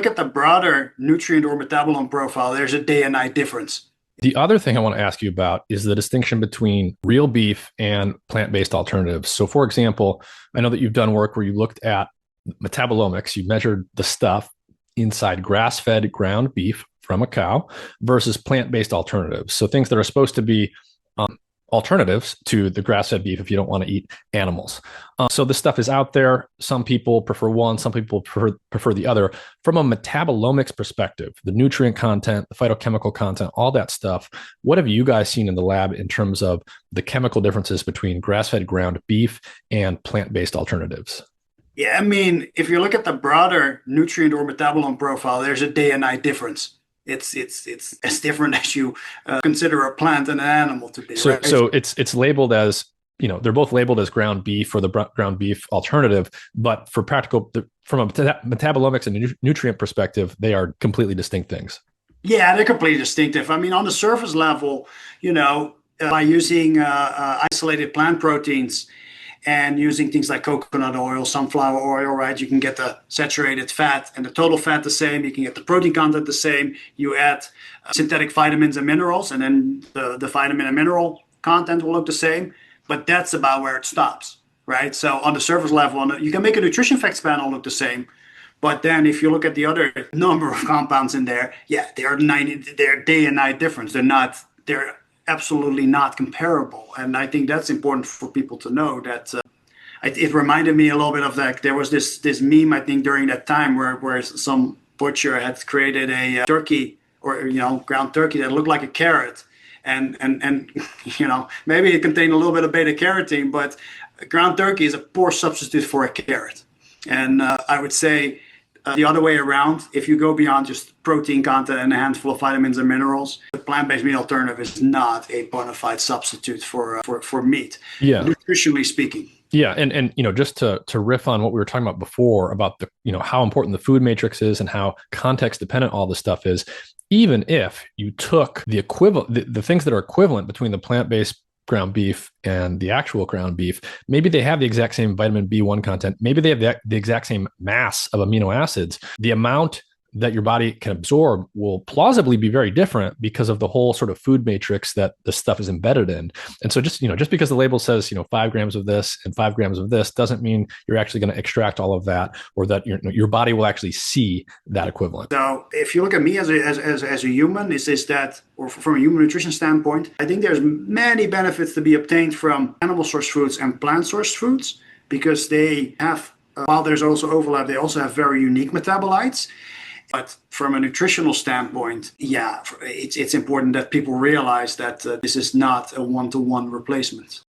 look at the broader nutrient or metabolome profile, there's a day and night difference. The other thing I want to ask you about is the distinction between real beef and plant-based alternatives. So, for example, I know that you've done work where you looked at metabolomics. You measured the stuff inside grass-fed ground beef from a cow versus plant-based alternatives. So things that are supposed to be alternatives to the grass-fed beef if you don't want to eat animals. So this stuff is out there. Some people prefer one, some people prefer the other. From a metabolomics perspective, the nutrient content, the phytochemical content, all that stuff, what have you guys seen in the lab in terms of the chemical differences between grass-fed ground beef and plant-based alternatives? Yeah, I mean, if you look at the broader nutrient or metabolome profile, there's a day and night difference. It's as different as you consider a plant and an animal to be. So right? so it's labeled as, they're both labeled as ground beef or the ground beef alternative, but for practical, from a metabolomics and nutrient perspective, they are completely distinct things. Yeah, they're completely distinctive. I mean, on the surface level, by using isolated plant proteins and using things like coconut oil, sunflower oil, right? You can get the saturated fat and the total fat the same. You can get the protein content the same. You add synthetic vitamins and minerals, and then the vitamin and mineral content will look the same. But that's about where it stops, right? So on the surface level, you can make a nutrition facts panel look the same. But then if you look at the other number of compounds in there, yeah, they're day and night difference. They're absolutely not comparable. And I think that's important for people to know that it reminded me a little bit of that. There was this meme, I think, during that time where some butcher had created a turkey or, ground turkey that looked like a carrot. And maybe it contained a little bit of beta carotene, but ground turkey is a poor substitute for a carrot. And I would say the other way around, if you go beyond just protein content and a handful of vitamins and minerals, the plant-based meat alternative is not a bona fide substitute for meat, nutritionally speaking. Yeah, and just to riff on what we were talking about before about the how important the food matrix is and how context dependent all this stuff is. Even if you took the equivalent, the things that are equivalent between the plant-based ground beef and the actual ground beef, maybe they have the exact same vitamin B1 content. Maybe they have the exact same mass of amino acids. The amount that your body can absorb will plausibly be very different because of the whole sort of food matrix that the stuff is embedded in. And so just because the label says, 5 grams of this and 5 grams of this doesn't mean you're actually going to extract all of that or that your body will actually see that equivalent. So if you look at me as a human, or from a human nutrition standpoint, I think there's many benefits to be obtained from animal source foods and plant source foods because they have, while there's also overlap, they also have very unique metabolites. But from a nutritional standpoint, yeah, it's important that people realize that this is not a one-to-one replacement.